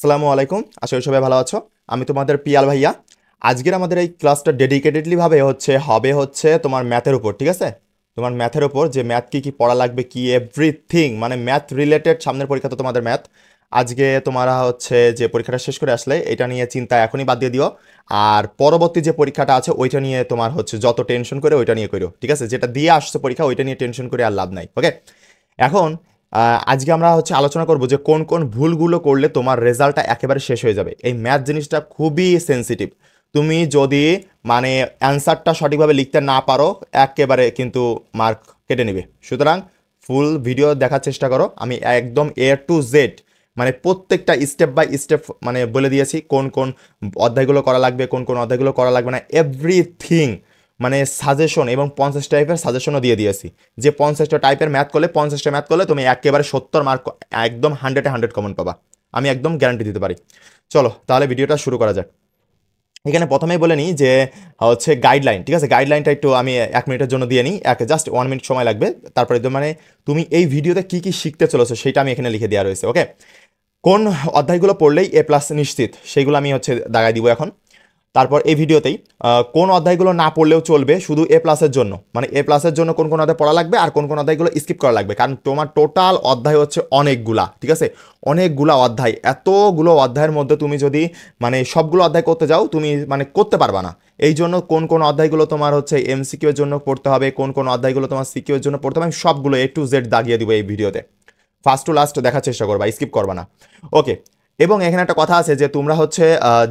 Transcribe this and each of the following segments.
আসসালামু আলাইকুম, আশা করি সবাই ভালো আছো। আমি তোমাদের পিয়াল ভাইয়া। আজকের আমাদের এই ক্লাসটা ডেডিকেটেডলি ভাবে হবে তোমার ম্যাথের উপর, ঠিক আছে? তোমার ম্যাথের উপর যে ম্যাথ কি কি পড়া লাগবে, কি এভরিথিং, মানে ম্যাথ রিলেটেড। সামনের পরীক্ষা তো তোমাদের ম্যাথ। আজকে তোমরা যে পরীক্ষাটা শেষ করে আসলে এটা নিয়ে চিন্তা এখনই বাদ দিয়ে দিও। আর পরবর্তী যে পরীক্ষাটা আছে ওইটা নিয়ে তোমার যত টেনশন করে ওইটা নিয়ে করো, ঠিক আছে? যেটা দিয়ে আসছে পরীক্ষা ওইটা নিয়ে টেনশন করে আর লাভ নাই, ওকে? এখন আজকে আমরা আলোচনা করব যে কোন কোন ভুলগুলো করলে তোমার রেজাল্টটা একেবারে শেষ হয়ে যাবে। এই ম্যাথ জিনিসটা খুবই সেনসিটিভ। তুমি যদি মানে অ্যান্সারটা সঠিকভাবে লিখতে না পারো, একেবারে কিন্তু মার্ক কেটে নেবে। সুতরাং ফুল ভিডিও দেখার চেষ্টা করো। আমি একদম এ টু জেড মানে প্রত্যেকটা স্টেপ বাই স্টেপ মানে বলে দিয়েছি কোন কোন অধ্যায়গুলো করা লাগবে, কোন কোন অধ্যায়গুলো করা লাগবে না, এভরিথিং। মানে সাজেশন এবং 50 টাইপের সাজেশনও দিয়ে দিয়েছি যে 50টা টাইপের ম্যাথ করলে 50টা ম্যাথ করলে তুমি একেবারে 70 মার্ক একদম 100-এ 100 কমন পাবা। আমি একদম গ্যারান্টি দিতে পারি। চলো তাহলে ভিডিওটা শুরু করা যাক। এখানে প্রথমেই বলে নিই যে গাইডলাইন, ঠিক আছে? গাইডলাইনটা একটু আমি 1 মিনিটের জন্য দিয়ে নিই, জাস্ট 1 মিনিট সময় লাগবে। তারপরে মানে তুমি এই ভিডিওতে কি কি শিখতে চলেছো সেটা আমি এখানে লিখে দেওয়া রয়েছে, ওকে? কোন অধ্যায়গুলো পড়লেই A+ নিশ্চিত সেইগুলো আমি দাগায় দিব এখন। তারপর এই ভিডিওতেই কোন অধ্যায়গুলো না পড়লেও চলবে শুধু A+-এর জন্য, মানে A+-এর জন্য কোন কোন অধ্যায় পড়া লাগবে আর কোন কোন অধ্যায়গুলো স্কিপ করা লাগবে। কারণ তোমার টোটাল অধ্যায় অনেকগুলা, ঠিক আছে? অনেকগুলা অধ্যায়। এতগুলো অধ্যায়ের মধ্যে তুমি যদি মানে সবগুলো অধ্যায় করতে যাও তুমি মানে করতে পারবা না। এই জন্য কোন কোন অধ্যায়গুলো তোমার MCQ এর জন্য পড়তে হবে, কোন কোন অধ্যায়গুলো তোমার CQ এর জন্য পড়তে হবে, আমি সবগুলো A to Z দাগিয়ে দিব এই ভিডিওতে। ফার্স্ট টু লাস্ট দেখার চেষ্টা করবা, স্কিপ করবা না, ওকে? এবং এখানে একটা কথা আছে যে তোমরা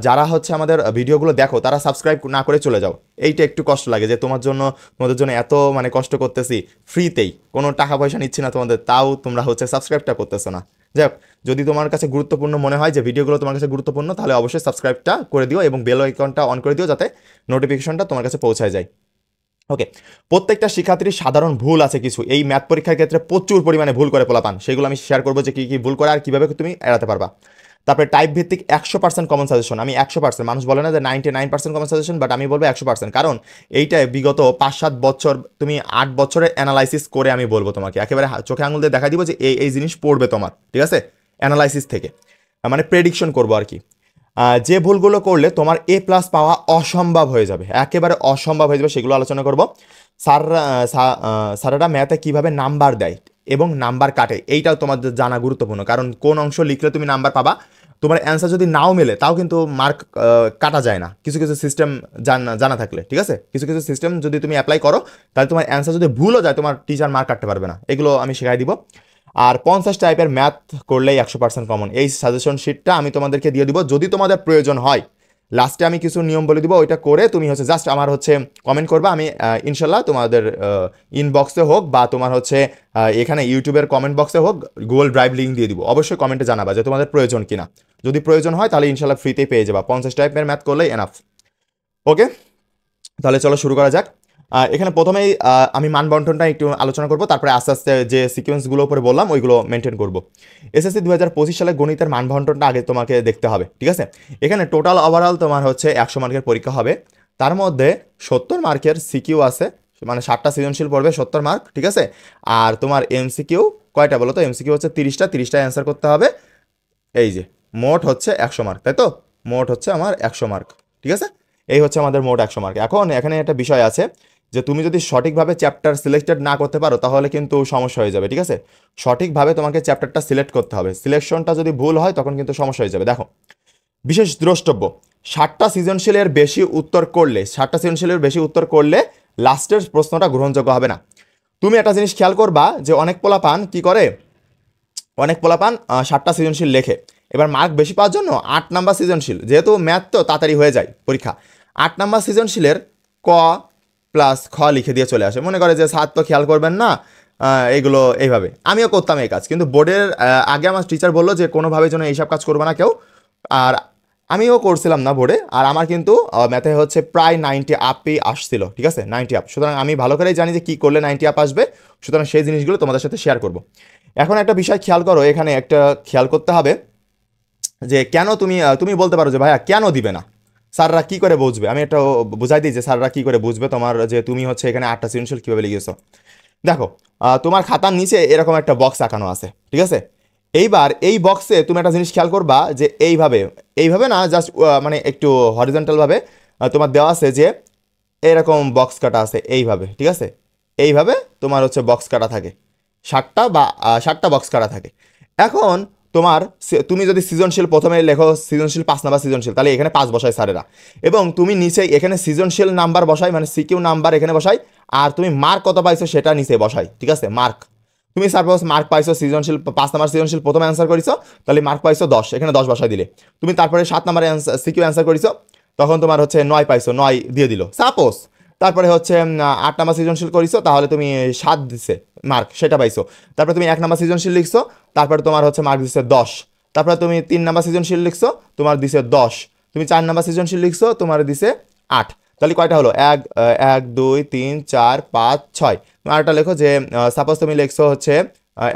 যারা আমাদের ভিডিওগুলো দেখো তারা সাবস্ক্রাইব না করে চলে যাও। এইটা একটু কষ্ট লাগে যে তোমাদের জন্য এত মানে কষ্ট করতেছি ফ্রিতেই, কোনো টাকা পয়সা নিচ্ছি না তোমাদের, তাও তোমরা সাবস্ক্রাইবটা করতেছো না। যাই হোক, যদি তোমার কাছে গুরুত্বপূর্ণ মনে হয় যে ভিডিওগুলো তোমার কাছে গুরুত্বপূর্ণ তাহলে অবশ্যই সাবস্ক্রাইবটা করে দিও এবং বেল আইকনটা অন করে দিও যাতে নোটিফিকেশনটা তোমার কাছে পৌঁছায় যায়, ওকে? প্রত্যেকটা শিক্ষার্থীর সাধারণ ভুল আছে কিছু, এই ম্যাথ পরীক্ষার ক্ষেত্রে প্রচুর পরিমাণে ভুল করে পোলাপান, সেগুলো আমি শেয়ার করবো যে কী কী ভুল করে আর কীভাবে তুমি এড়াতে পারবা। তারপরে টাইপ ভিত্তিক 100% কমন সাজেশন, আমি 100%, মানুষ বলে না যে 99% কমন সাজেশন, বাট আমি বলবো 100%। কারণ এইটাই বিগত 5-7 বছর, তুমি 8 বছরের অ্যানালাইসিস করে আমি বলবো তোমাকে, একেবারে চোখে আঙুল দিয়ে দেখা দিব যে এই জিনিস পড়বে তোমার, ঠিক আছে? অ্যানালাইসিস থেকে মানে প্রেডিকশন করবো আর কি। যে ভুলগুলো করলে তোমার A+ পাওয়া অসম্ভব হয়ে যাবে, একেবারে অসম্ভব হয়ে যাবে, সেগুলো আলোচনা করব। স্যারেরা ম্যাথে কীভাবে নাম্বার দেয় এবং নাম্বার কাটে এইটাও তোমাদের জানা গুরুত্বপূর্ণ। কারণ কোন অংশ লিখলে তুমি নাম্বার পাবা, তোমার অ্যান্সার যদি নাও মেলে তাও কিন্তু মার্ক কাটা যায় না, কিছু কিছু সিস্টেম জানা থাকলে, ঠিক আছে? কিছু কিছু সিস্টেম যদি তুমি অ্যাপ্লাই করো তাহলে তোমার অ্যান্সার যদি ভুলও যায় তোমার টিচার মার্ক কাটতে পারবে না, এগুলো আমি শেখাই দিব। আর 50 টাইপের ম্যাথ করলেই 100% কমন, এই সাজেশন শিটটা আমি তোমাদেরকে দিয়ে দিব যদি তোমাদের প্রয়োজন হয়। লাস্টে আমি কিছু নিয়ম বলে দিব, ওইটা করে তুমি জাস্ট আমার কমেন্ট করবা। আমি ইনশাল্লাহ তোমাদের ইনবক্সে হোক বা তোমার এখানে ইউটিউবের কমেন্ট বক্সে হোক গুগল ড্রাইভ লিঙ্ক দিয়ে দিব, অবশ্যই কমেন্টে জানাবা যে তোমাদের প্রয়োজন কিনা। যদি প্রয়োজন হয় তাহলে ইনশাল্লাহ ফ্রিতেই পেয়ে যাবা, 50 টাইপের ম্যাথ করলেই এনাফ, ওকে? তাহলে চলো শুরু করা যাক। এখানে প্রথমেই আমি মানবন্টনটা একটু আলোচনা করব, তারপরে আস্তে আস্তে যে সিকোয়েন্সগুলো উপরে বললাম ওইগুলো মেনটেন করব। SSC 2025 সালে গণিতের মানবন্টনটা আগে তোমাকে দেখতে হবে, ঠিক আছে? এখানে টোটাল ওভারঅল তোমার 100 মার্কের পরীক্ষা হবে, তার মধ্যে 70 মার্কের সিকিউ আছে, মানে 60টা সৃজনশীল পড়বে 70 মার্ক, ঠিক আছে? আর তোমার MCQ কয়টা বলো তো? MCQ 30টা অ্যান্সার করতে হবে। এই যে মোট 100 মার্ক, তাই তো? মোট আমার 100 মার্ক, ঠিক আছে? এই আমাদের মোট 100 মার্ক। এখন এখানে একটা বিষয় আছে যে তুমি যদি সঠিকভাবে চ্যাপ্টার সিলেক্টেড না করতে পারো তাহলে কিন্তু সমস্যা হয়ে যাবে, ঠিক আছে? সঠিকভাবে তোমাকে চ্যাপ্টারটা সিলেক্ট করতে হবে, সিলেকশনটা যদি ভুল হয় তখন কিন্তু সমস্যা হয়ে যাবে। দেখো, বিশেষ দ্রষ্টব্য, 60টা সৃজনশীলের বেশি উত্তর করলে লাস্টের প্রশ্নটা গ্রহণযোগ্য হবে না। তুমি একটা জিনিস খেয়াল করবা যে অনেক পোলাপান কি করে, 60টা সৃজনশীল লেখে, এবার মার্ক বেশি পাওয়ার জন্য 8 নাম্বার সৃজনশীল, যেহেতু ম্যাথ তো তাড়াতাড়ি হয়ে যায় পরীক্ষা, 8 নাম্বার সৃজনশীলের ক প্লাস খ লিখে দিয়ে চলে আসে, মনে করে যে স্যার তো খেয়াল করবেন না, এইগুলো এইভাবে। আমিও করতাম এই কাজ, কিন্তু বোর্ডের আগে আমার টিচার বললো যে কোনোভাবে যেন এইসব কাজ করবে না কেউ, আর আমিও করছিলাম না বোর্ডে। আর আমার কিন্তু ম্যাথে প্রায় 90 আপই আসছিল, ঠিক আছে? 90 আপ। সুতরাং আমি ভালো করেই জানি যে কী করলে 90 আপ আসবে, সুতরাং সেই জিনিসগুলো তোমাদের সাথে শেয়ার করব। এখন একটা বিষয় খেয়াল করো, এখানে একটা খেয়াল করতে হবে যে কেন তুমি বলতে পারো যে ভাইয়া কেন দিবে না, স্যাররা কী করে বুঝবে? আমি একটা বুঝাই দিই যে স্যাররা কী করে বুঝবে তোমার যে তুমি এখানে 8টা সৃজনশীল কীভাবে লিখেছো। দেখো, তোমার খাতার নিচে এরকম একটা বক্স আঁকানো আছে, ঠিক আছে? এইবার এই বক্সে তুমি একটা জিনিস খেয়াল করবা যে এইভাবে না, জাস্ট মানে একটু হরিজন্টালভাবে তোমার দেওয়া আছে যে এরকম বক্স কাটা আছে এইভাবে, ঠিক আছে? এইভাবে তোমার হচ্ছে বক্স কাটা থাকে, 7টা বক্স কাটা থাকে। এখন তুমি যদি সৃজনশীল প্রথমে লেখো সৃজনশীল 5 নাম্বার সৃজনশীল, তাহলে এখানে 5 বসায় স্যারেরা, এবং তুমি নিচে এখানে সৃজনশীল নাম্বার বসাই, মানে সিকিউ নাম্বার এখানে বসাই, আর তুমি মার্ক কত পাইছো সেটা নিচে বসাই, ঠিক আছে? মার্ক তুমি সাপোজ মার্ক পাইছো সৃজনশীল 5 নাম্বার সৃজনশীল প্রথমে অ্যান্সার করিছো, তাহলে মার্ক পাইছো 10, এখানে 10 বসাই দিলে। তুমি তারপরে 7 নাম্বার সিকিউ অ্যান্সার করিছো, তখন তোমার হচ্ছে 9 পাইছো, 9 দিয়ে দিল সাপোজ। তারপরে হচ্ছে 8 নাম্বার সৃজনশীল করিছো, তাহলে তুমি 7 দিছে মার্ক, সেটা পাইছো। তারপরে তুমি 1 নাম্বার সৃজনশীল লিখছো, তারপরে তোমার হচ্ছে মার্ক দিছে 10। তারপরে তুমি 3 নাম্বার সৃজনশীল লিখছো, তোমার দিছে 10। তুমি 4 নাম্বার সৃজনশীল লিখছো, তোমার দিছে 8। তাহলে কয়টা হলো? 1 2 3 4 5 6। তুমি আরেকটা লেখো যে সাপোজ তুমি লিখছো হচ্ছে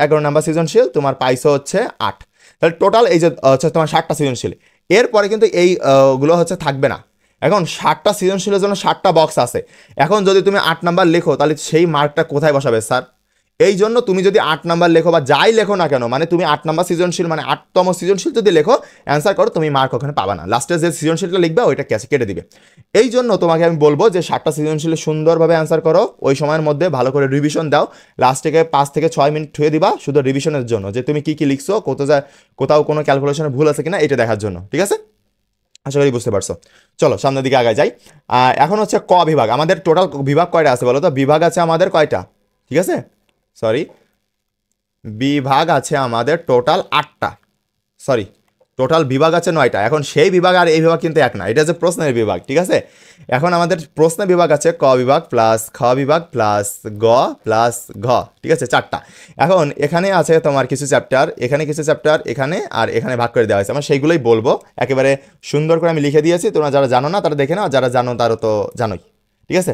11 নাম্বার সৃজনশীল, তোমার পাইছো হচ্ছে 8। তাহলে টোটাল এই যে হচ্ছে তোমার 7টা সৃজনশীল। এরপরে কিন্তু এই গুলো হচ্ছে থাকবে না। এখন 7টা সৃজনশীলের জন্য 7টা বক্স আছে। এখন যদি তুমি 8 নাম্বার লেখো, তাহলে সেই মার্কটা কোথায় বসাবে স্যার? এই জন্য তুমি যদি 8 নাম্বার লেখো বা যাই লেখো না কেন, মানে তুমি 8 নাম্বার সৃজনশীল মানে 8তম সৃজনশীল যদি লেখো অ্যান্সার করো, তুমি মার্ক ওখানে পাবা না। লাস্টে যে সৃজনশীলটা লিখবে ওইটা কেটে দিবে। এই জন্য তোমাকে আমি বলবো যে 7টা সৃজনশীল সুন্দরভাবে অ্যান্সার করো, ওই সময়ের মধ্যে ভালো করে রিভিশন দাও। লাস্ট থেকে 5 থেকে 6 মিনিট ঠুয়ে দিবা শুধু রিভিশনের জন্য, যে তুমি কি লিখছো, কোথাও কোনো ক্যালকুলেশনে ভুল আছে কিনা এটা দেখার জন্য, ঠিক আছে? আশা করি বুঝতে পারছো। চলো সামনের দিকে আগায় যাই। এখন হচ্ছে ক বিভাগ। আমাদের টোটাল বিভাগ কয়টা আছে বলো তো? বিভাগ আছে আমাদের কয়টা? ঠিক আছে, সরি, বিভাগ আছে আমাদের টোটাল 8টা, সরি টোটাল বিভাগ আছে 9টা। এখন সেই বিভাগ আর এই বিভাগ কিন্তু এক না, এটা হচ্ছে প্রশ্নের বিভাগ, ঠিক আছে? এখন আমাদের প্রশ্নের বিভাগ আছে ক বিভাগ প্লাস খ বিভাগ প্লাস গ প্লাস ঘ, ঠিক আছে? 4টা। এখন এখানে আছে তোমার কিছু চ্যাপ্টার, এখানে কিছু চ্যাপ্টার, এখানে আর এখানে ভাগ করে দেওয়া হয়েছে। আমরা সেইগুলোই বলবো, একেবারে সুন্দর করে আমি লিখে দিয়েছি। তোমরা যারা জানো না তারা দেখে নাও, যারা জানো তারা তো জানোই, ঠিক আছে?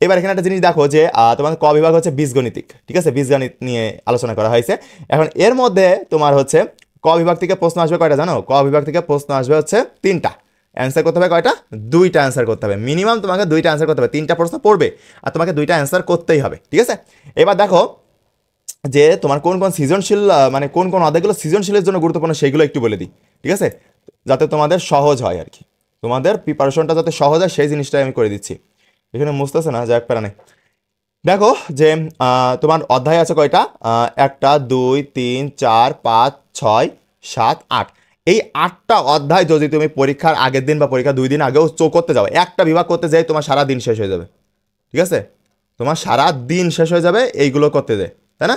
এবার এখানে একটা জিনিস দেখো যে তোমার ক বিভাগ হচ্ছে বীজগণিতিক, ঠিক আছে? বীজগণিত নিয়ে আলোচনা করা হয়েছে। এখন এর মধ্যে তোমার হচ্ছে ক বিভাগ থেকে প্রশ্ন আসবে কয়টা জানো? ক বিভাগ থেকে প্রশ্ন আসবে হচ্ছে 3টা। অ্যান্সার করতে হবে কয়টা? 2টা অ্যান্সার করতে হবে। মিনিমাম তোমাকে 2টা অ্যান্সার করতে হবে। 3টা প্রশ্ন পড়বে আর তোমাকে 2টা অ্যান্সার করতেই হবে, ঠিক আছে? এবার দেখো যে তোমার কোন কোন সৃজনশীল, মানে কোন কোন অধ্যায়গুলো সৃজনশীলের জন্য গুরুত্বপূর্ণ সেইগুলো একটু বলে দিই, ঠিক আছে? যাতে তোমাদের সহজ হয় আর কি, তোমাদের প্রিপারেশনটা যাতে সহজ হয় সেই জিনিসটাই আমি করে দিচ্ছি। এখানে মুছতেছে না, যাক প্যারা নেই। দেখো যে তোমার অধ্যায় আছে কয়টা? 1টা 2 3 4 5 6 7 8। এই 8টা অধ্যায় যদি তুমি পরীক্ষার আগের দিন বা পরীক্ষা 2 দিন আগেও করতে যাও, একটা বিভাগ করতে যাই তোমার সারা দিন শেষ হয়ে যাবে, ঠিক আছে? তোমার সারা দিন শেষ হয়ে যাবে এইগুলো করতে যায়, তাই না?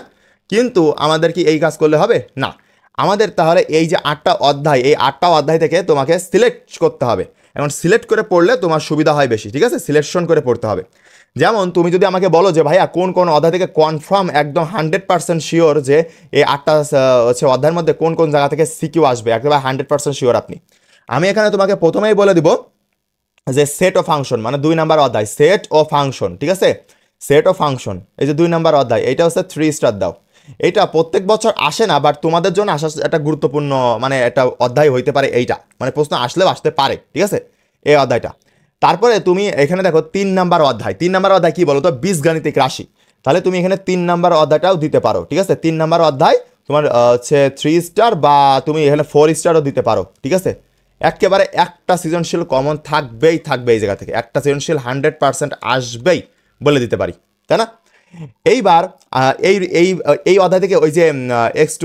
কিন্তু আমাদের কি এই কাজ করলে হবে না? আমাদের তাহলে এই যে 8টা অধ্যায়, এই 8টা অধ্যায় থেকে তোমাকে সিলেক্ট করতে হবে। এখন সিলেক্ট করে পড়লে তোমার সুবিধা হয় বেশি, ঠিক আছে? সিলেকশন করে পড়তে হবে। যেমন তুমি যদি আমাকে বলো যে ভাইয়া কোন কোন অধ্যায় থেকে কনফার্ম একদম 100% শিওর যে এই 8টা হচ্ছে অধ্যায়ের মধ্যে কোন কোন জায়গা থেকে সিকিউ আসবে, একেবারে 100% শিওর আপনি, আমি এখানে তোমাকে প্রথমেই বলে দিব যে সেট ও ফাংশন, মানে 2 নাম্বার অধ্যায় সেট ও ফাংশন, ঠিক আছে? সেট ও ফাংশন, এই যে 2 নাম্বার অধ্যায়, এটা হচ্ছে 3 স্টার দাও। এটা প্রত্যেক বছর আসে না, বাট তোমাদের জন্য আসা একটা গুরুত্বপূর্ণ মানে একটা অধ্যায় হইতে পারে এইটা, মানে প্রশ্ন আসলেও আসতে পারে, ঠিক আছে? এই অধ্যায়টা। তারপরে তুমি এখানে দেখো 3 নাম্বার অধ্যায়। 3 নাম্বার অধ্যায় কি বলো তো? বীজগাণিতিক রাশি। তাহলে তুমি এখানে 3 নাম্বার অধ্যায়টাও দিতে পারো, ঠিক আছে? 3 নাম্বার অধ্যায় তোমার হচ্ছে 3 স্টার, বা তুমি এখানে 4 স্টারও দিতে পারো, ঠিক আছে? একেবারে একটা সৃজনশীল কমন থাকবেই থাকবে এই জায়গা থেকে, একটা সৃজনশীল 100% আসবেই বলে দিতে পারি, তাই না? এইবার এই এই এই অধ্যায় থেকে ওই যে x⁵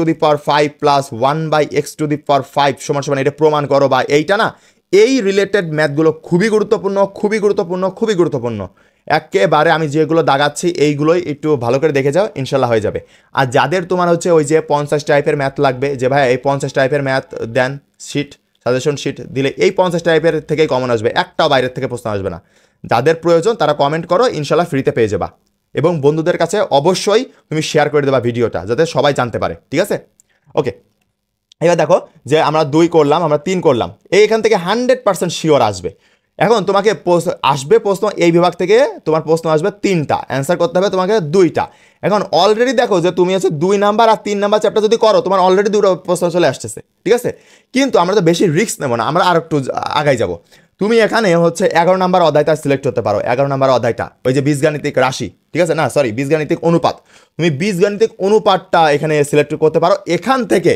প্লাস 1/x⁵ সমান সমান এটা প্রমাণ করো, বা এইটা না, এই রিলেটেড ম্যাথগুলো খুবই গুরুত্বপূর্ণ, খুবই গুরুত্বপূর্ণ, খুবই গুরুত্বপূর্ণ। একেবারে আমি যেগুলো দাগাচ্ছি এইগুলোই একটু ভালো করে দেখে যাও, ইনশাল্লাহ হয়ে যাবে। আর যাদের তোমার হচ্ছে ওই যে 50 টাইপের ম্যাথ লাগবে, যে ভাই এই 50 টাইপের ম্যাথ দেন, শিট সাজেশন শিট দিলে এই 50 টাইপের থেকেই কমন আসবে, একটাও বাইরের থেকে প্রশ্ন আসবে না। যাদের প্রয়োজন তারা কমেন্ট করো, ইনশাল্লাহ ফ্রিতে পেয়ে যাবা। এবং বন্ধুদের কাছে অবশ্যই তুমি শেয়ার করে দেবা ভিডিওটা, যাতে সবাই জানতে পারে, ঠিক আছে? ওকে, এবার দেখো যে আমরা 2 করলাম, আমরা 3 করলাম, এখান থেকে 100% শিওর আসবে। এখন তোমাকে আসবে প্রশ্ন এই বিভাগ থেকে, তোমার প্রশ্ন আসবে 3টা, অ্যান্সার করতে হবে তোমাকে 2টা। এখন অলরেডি দেখো যে তুমি হচ্ছে 2 নাম্বার আর 3 নাম্বার চ্যাপ্টার যদি করো, তোমার অলরেডি 2টা প্রশ্ন চলে আসতেছে, ঠিক আছে? কিন্তু আমরা তো বেশি রিস্ক নেবো না, আমরা আর একটু আগাই যাব। তুমি এখানে হচ্ছে 11 নাম্বার অধ্যায়টা সিলেক্ট করতে পারো। 11 নাম্বার অধ্যায়টা ওই যে বীজগাণিতিক রাশি, ঠিক আছে? না সরি, বীজগাণিতিক অনুপাত। তুমি বীজগাণিতিক অনুপাতটা এখানে সিলেক্ট করতে পারো। এখান থেকে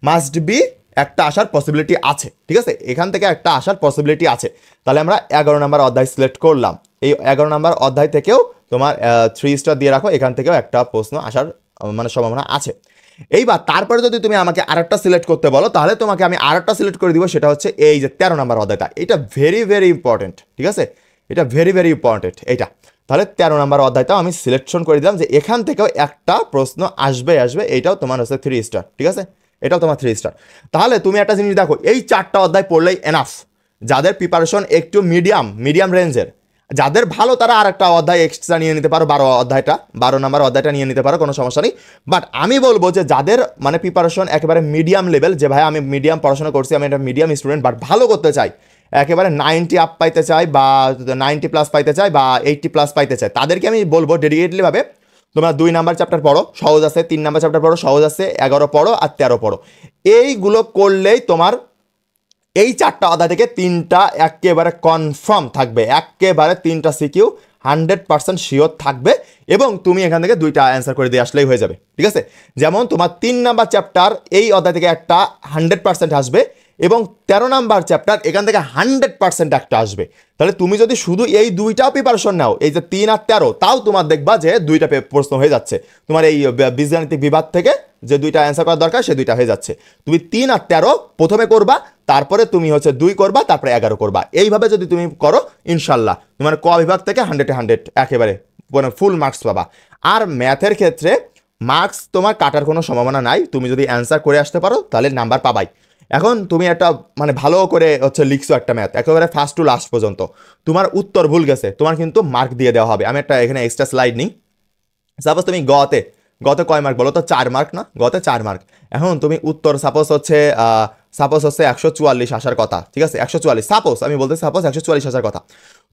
মাস্ট বি একটা আসার পসিবিলিটি আছে, ঠিক আছে, এখান থেকে একটা আসার পসিবিলিটি আছে। তাহলে আমরা 11 নম্বর অধ্যায় সিলেক্ট করলাম। এই 11 নম্বর অধ্যায় থেকেও তোমার 3 স্টার দিয়ে রাখো, এখান থেকেও একটা প্রশ্ন আসার মানে সম্ভাবনা আছে। এইবার তারপরে যদি তুমি আমাকে আরেকটা সিলেক্ট করতে বলো, তাহলে তোমাকে আমি আরেকটা সিলেক্ট করে দিব, সেটা হচ্ছে এই যে 13 নম্বর অধ্যায়টা। এটা ভেরি ভেরি ইম্পর্টেন্ট, ঠিক আছে, এটা ভেরি ভেরি ইম্পর্টেন্ট এইটা। তাহলে 13 নম্বর অধ্যায়টাও আমি সিলেকশন করে দিলাম যে এখান থেকেও একটা প্রশ্ন আসবে, এইটাও তোমার হচ্ছে 3 স্টার, ঠিক আছে, এটাও তোমার 3 স্টার। তাহলে তুমি একটা জিনিস দেখো, এই 4টা অধ্যায় পড়লেই এনাফ। যাদের প্রিপারেশন একটু মিডিয়াম রেঞ্জের, যাদের ভালো তারা আর একটা অধ্যায় এক্সট্রা নিয়ে নিতে পারো, 12 নম্বর অধ্যায়টা নিয়ে নিতে পারো, কোনো সমস্যা নেই। বাট আমি বলবো যে যাদের মানে প্রিপারেশন একেবারে মিডিয়াম লেভেল, যে ভাই আমি মিডিয়াম পড়াশোনা করছি, আমি একটা মিডিয়াম স্টুডেন্ট, বাট ভালো করতে চাই, একেবারে 90 আপ পাইতে চাই বা 90+ পাইতে চাই বা 80+ পাইতে চাই, তাদেরকে আমি বলবো ডেডিকেটলিভাবে তোমরা 2 নাম্বার চ্যাপ্টার পড়ো, সহজ আছে, 3 নাম্বার চ্যাপ্টার পড়ো, সহজ আছে, 11 পড়ো আর 13 পড়ো। এইগুলো করলেই তোমার এই 4টা অধ্যায় থেকে 3টা একেবারে কনফার্ম থাকবে, একেবারে 3টা সিকিউ 100% শিওর থাকবে, এবং তুমি এখান থেকে 2টা অ্যান্সার করে দিয়ে আসলেই হয়ে যাবে, ঠিক আছে। যেমন তোমার 3 নাম্বার চ্যাপ্টার এই অধ্যায় থেকে একটা 100% আসবে, এবং 13 নাম্বার চ্যাপ্টার এখান থেকে 100% একটা আসবে। তাহলে তুমি যদি শুধু এই 2টাও প্রিপারেশন নাও, এই যে 3 আর 13, তাও তোমার দেখবা যে 2টা প্রশ্ন হয়ে যাচ্ছে তোমার এই বীজগাণিতিক বিভাগ থেকে, যে 2টা অ্যান্সার করার দরকার সে 2টা হয়ে যাচ্ছে। তুমি 3 আর 13 প্রথমে করবা, তারপরে তুমি হচ্ছে 2 করবা, তারপরে 11 করবা। এইভাবে যদি তুমি করো, ইনশাল্লাহ তোমার ক বিভাগ থেকে 100-100 একেবারে মানে ফুল মার্কস পাবা। আর ম্যাথের ক্ষেত্রে মার্কস তোমার কাটার কোনো সম্ভাবনা নাই, তুমি যদি অ্যান্সার করে আসতে পারো তাহলে নাম্বার পাবাই। এখন তুমি একটা মানে ভালো করে হচ্ছে লিখছো একটা ম্যাথ একেবারে ফার্স্ট টু লাস্ট পর্যন্ত, তোমার উত্তর ভুল গেছে, তোমার কিন্তু মার্ক দিয়ে দেওয়া হবে। আমি একটা এখানে এক্সট্রা স্লাইড নিই। সাপোজ তুমি গতে কয় মার্ক বলো তো? 4 মার্ক না? গতে 4 মার্ক। এখন তুমি উত্তর সাপোজ হচ্ছে 144 আসার কথা, ঠিক আছে, 144, সাপোজ আমি বলতে সাপোজ 144 আসার কথা।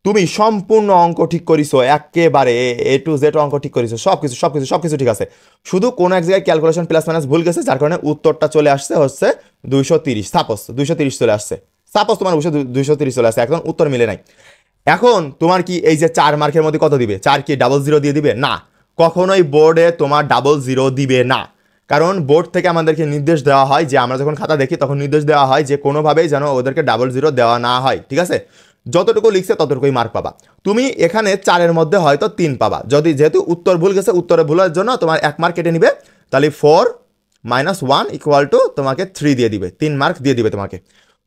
তুমি সম্পূর্ণ অঙ্ক ঠিক করিছো, একেবারে A to Z অঙ্ক ঠিক করিছো, সবকিছু ঠিক আছে, শুধু কোনো এক জায়গায় ক্যালকুলেশন প্লাস মাইনাস ভুল গেছে, যার কারণে উত্তরটা চলে আসছে হচ্ছে 230, সাপোজ 230 চলে আসছে, সাপোজ তোমার 230 চলে আসছে, এখন উত্তর মিলে নাই। এখন তোমার কি এই যে 4 মার্কের মধ্যে কত দিবে? 4 কি ডাবল জিরো দিয়ে দিবে? না, কখনোই বোর্ডে তোমার ডাবল জিরো দিবে না। কারণ বোর্ড থেকে আমাদেরকে নির্দেশ দেওয়া হয়, যে আমরা যখন খাতা দেখি তখন নির্দেশ দেওয়া হয় যে কোনোভাবেই যেন ওদেরকে ডাবল জিরো দেওয়া না হয়, ঠিক আছে, যতটুকু লিখছে ততটুকুই মার্ক পাবা। তুমি এখানে 4-এর মধ্যে হয়তো 3 পাবা, যদি যেহেতু উত্তর ভুল গেছে, উত্তরে ভুলের জন্য তোমার 1 মার্ক কেটে নিবে, তাহলে 4 - 1 = তোমাকে 3 দিয়ে দিবে, 3 মার্ক দিয়ে দিবে তোমাকে।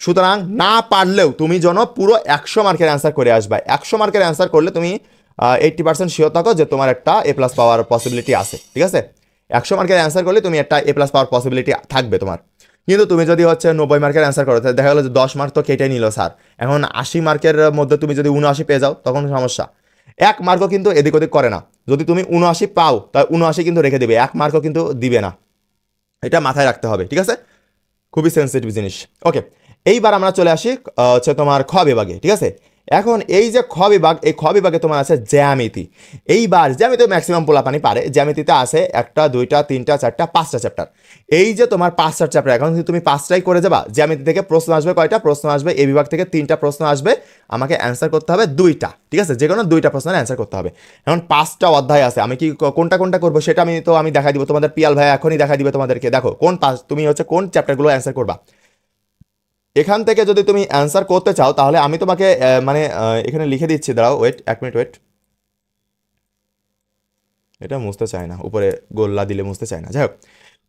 সুতরাং না পারলেও তুমি যেন পুরো 100 মার্কের অ্যান্সার করে আসবে। 100 মার্কের অ্যান্সার করলে তুমি 80% শিওর থাকো যে তোমার একটা A+ পাওয়ার পসিবিলিটি আছে, ঠিক আছে। 100 মার্কের অ্যান্সার করলে তুমি একটা A+ পাওয়ার পসিবিলিটি থাকবে তোমার। কিন্তু তুমি যদি হচ্ছে 90 মার্কের অ্যান্সার করো, তাহলে দেখা গেলো যে 10 মার্ক তো কেটে নিল স্যার। এখন 80 মার্কের মধ্যে তুমি যদি 79 পেয়ে যাও, তখন সমস্যা। 1 মার্কও কিন্তু এদিক ওদিক করে না, যদি তুমি 79 পাও তাহলে 79 কিন্তু রেখে দেবে, 1 মার্কও কিন্তু দিবে না, এটা মাথায় রাখতে হবে, ঠিক আছে, খুবই সেন্সিটিভ জিনিস। ওকে, এইবার আমরা চলে আসি হচ্ছে তোমার খ বিভাগে, ঠিক আছে। এখন এই যে খ বিভাগ, এই খ বিভাগে তোমার আছে জ্যামিতি। এইবার জ্যামিতি ম্যাক্সিমাম পোলাপানি পারে। জ্যামিতিতে আছে 1টা 2টা 3টা 4টা 5টা চ্যাপ্টার। এই যে তোমার 5টা চ্যাপ্টার, এখন কিন্তু তুমি 5টাই করে যাবা। জ্যামিতি থেকে প্রশ্ন আসবে কয়টা? প্রশ্ন আসবে এই বিভাগ থেকে 3টা প্রশ্ন আসবে, আমাকে অ্যান্সার করতে হবে 2টা, ঠিক আছে, যে কোনো 2টা প্রশ্নের অ্যান্সার করতে হবে। এখন 5টা অধ্যায় আছে, আমি কি কোনটা করবো সেটা আমি দেখাই দিব তোমাদের, পিয়াল ভাই এখনই দেখাই দিবে তোমাদেরকে। দেখো তুমি হচ্ছে কোন চ্যাপ্টারগুলো অ্যান্সার করবা। এখান থেকে যদি তুমি অ্যান্সার করতে চাও, তাহলে আমি তোমাকে মানে এখানে লিখে দিচ্ছি, দাঁড়াও, ওয়েট 1 মিনিট ওয়েট, এটা মুছতে চায় না, উপরে গোল্লা দিলে মুছতে চায় না। যাই হোক,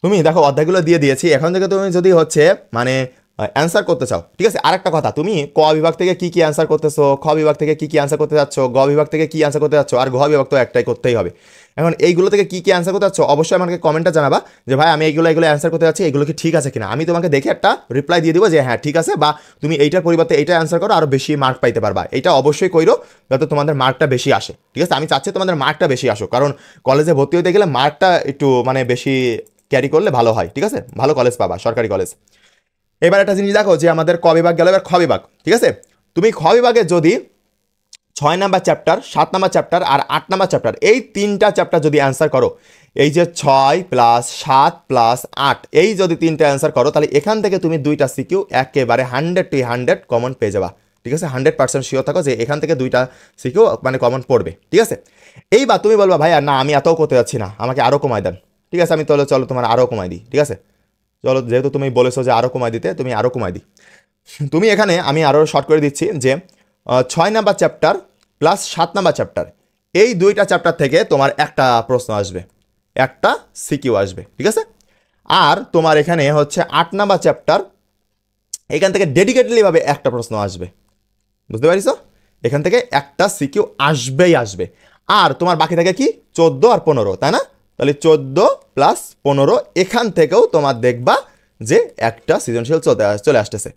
তুমি দেখো অধ্যায়গুলো দিয়ে দিয়েছি, এখন থেকে তুমি যদি হচ্ছে মানে অ্যান্সার করতে চাও, ঠিক আছে। আরেকটা কথা, তুমি ক বিভাগ থেকে কি কি অ্যান্সার করতেছো, খ বিভাগ থেকে কি কি অ্যান্সার করতে যাচ্ছ, গ বিভাগ থেকে কি অ্যান্সার করতে যাচ্ছ, আর ঘ বিভাগ তো একটাই করতেই হবে। এখন এইগুলো থেকে কি কি অ্যান্সার করতে যাচ্ছ, অবশ্যই আমাকে কমেন্টে জানাবা যে ভাই আমি এগুলো অ্যান্সার করতে যাচ্ছি, এগুলো কি ঠিক আছে কিনা। আমি তোমাকে দেখে একটা রিপ্লাই দিয়ে দিব যে হ্যাঁ ঠিক আছে, বা তুমি এইটার পরিবর্তে এইটা অ্যান্সার করো, আরও বেশি মার্ক পাইতে পারবা। এটা অবশ্যই কইরো যাতে তোমাদের মার্কটা বেশি আসে, ঠিক আছে। আমি চাচ্ছি তোমাদের মার্কটা বেশি আসো, কারণ কলেজে ভর্তি হতে গেলে মার্কটা একটু মানে বেশি ক্যারি করলে ভালো হয়, ঠিক আছে, ভালো কলেজ পাবা, সরকারি কলেজ। এবার একটা জিনিস দেখো যে আমাদের ক বিভাগ গেল, এবার খ বিভাগ, ঠিক আছে। তুমি খ বিভাগে যদি 6 নাম্বার চ্যাপ্টার, 7 নাম্বার চ্যাপ্টার আর 8 নাম্বার চ্যাপ্টার, এই 3টা চ্যাপ্টার যদি অ্যান্সার করো, এই যে 6 + 7 + 8, এই যদি 3টা অ্যান্সার করো, তাহলে এখান থেকে তুমি 2টা সিকিউ একেবারে 100 কমন পেয়ে যাবা, ঠিক আছে। 100% শিওর থাকো যে এখান থেকে 2টা সিকিউ মানে কমন পড়বে, ঠিক আছে। এইবার তুমি বলবা ভাইয়া না আমি এতও করতে যাচ্ছি না, আমাকে আরও কমাই দেন, ঠিক আছে, আমি তাহলে চলো তোমার আরও কমাই দিই, ঠিক আছে। চলো যেহেতু তুমি বলেছো যে আরও কমাই দিতে, তুমি আরও কমাই দিই। তুমি এখানে আমি আরও শর্ট করে দিচ্ছি যে 6 number chapter plus 7 number chapter, এই দুইটা চ্যাপ্টার থেকে তোমার একটা প্রশ্ন আসবে, একটা সিকিউ আসবে, ঠিক আছে। আর তোমার এখানে হচ্ছে 8 নাম্বার চ্যাপ্টার, এখান থেকে ডেডিকেটেডলিভাবে একটা প্রশ্ন আসবে, বুঝতে পারিস? এখান থেকে একটা সিকিউ আসবেই আসবে। আর তোমার বাকি থাকে কি 14 আর 15, তাই না? তাহলে 14 প্লাস 15 এখান থেকেও তোমার দেখবা যে একটা সৃজনশীল চলে আসতেছে।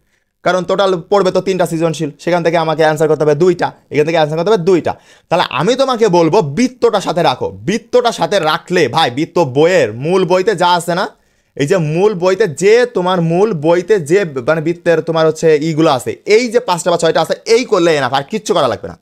কারণ টোটাল পড়বে তো 3টা সৃজনশীল, সেখান থেকে আমাকে অ্যান্সার করতে হবে 2টা, এখান থেকে অ্যান্সার করতে হবে 2টা। তাহলে আমি তোমাকে বলবো বৃত্তটা সাথে রাখো। বৃত্তটা সাথে রাখলে ভাই বৃত্ত বইয়ের মূল বইতে যা আছে না, এই যে মূল বইতে যে তোমার মূল বইতে যে মানে বৃত্তের তোমার হচ্ছে ইগুলো আছে, এই যে 5টা বা 6টা আছে, এই করলে না, আর কিচ্ছু করা লাগবে না।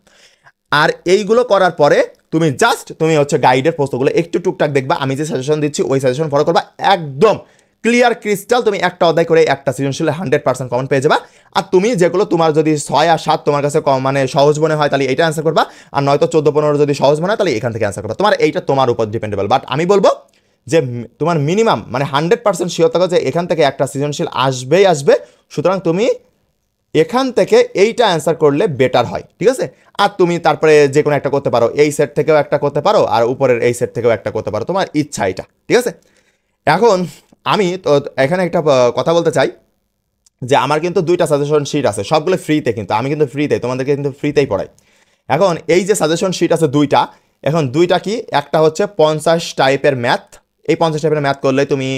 আর এইগুলো করার পরে তুমি জাস্ট তুমি হচ্ছে গাইডের প্রশ্নগুলো একটু টুকটাক দেখবা, আমি যে সাজেশন দিচ্ছি ওই সাজেশন ফলো করবা, একদম ক্লিয়ার ক্রিস্টাল তুমি একটা অধ্যায় করে একটা সৃজনশীল 100% কমন পেয়ে যাবা। আর তুমি যেগুলো তোমার যদি 6 আর 7 তোমার কাছে কম মানে সহজ মনে হয় তাহলে এইটা অ্যান্সার করবা, আর নয়তো 14-15 যদি সহজ মনে হয় তাহলে এখান থেকে অ্যান্সার করবা। তোমার এইটা তোমার উপর ডিপেন্ডেবল, বাট আমি বলবো যে তোমার মিনিমাম মানে 100% শিওর থাকো যে এখান থেকে একটা সৃজনশীল আসবেই আসবে। সুতরাং তুমি এখান থেকে এইটা অ্যান্সার করলে বেটার হয়, ঠিক আছে। আর তুমি তারপরে যে কোনো একটা করতে পারো, এই সেট থেকেও একটা করতে পারো আর উপরের এই সেট থেকেও একটা করতে পারো, তোমার ইচ্ছা এটা, ঠিক আছে। এখন আমি তো এখানে একটা কথা বলতে চাই যে আমার কিন্তু 2টা সাজেশন শিট আছে, সবগুলো ফ্রিতে, কিন্তু আমি কিন্তু ফ্রিতে তোমাদেরকে কিন্তু ফ্রিতেই পড়াই। এখন এই যে সাজেশন শিট আছে 2টা, এখন 2টা কি, একটা হচ্ছে 50 টাইপের ম্যাথ, এই 50 টাইপের ম্যাথ করলে তুমি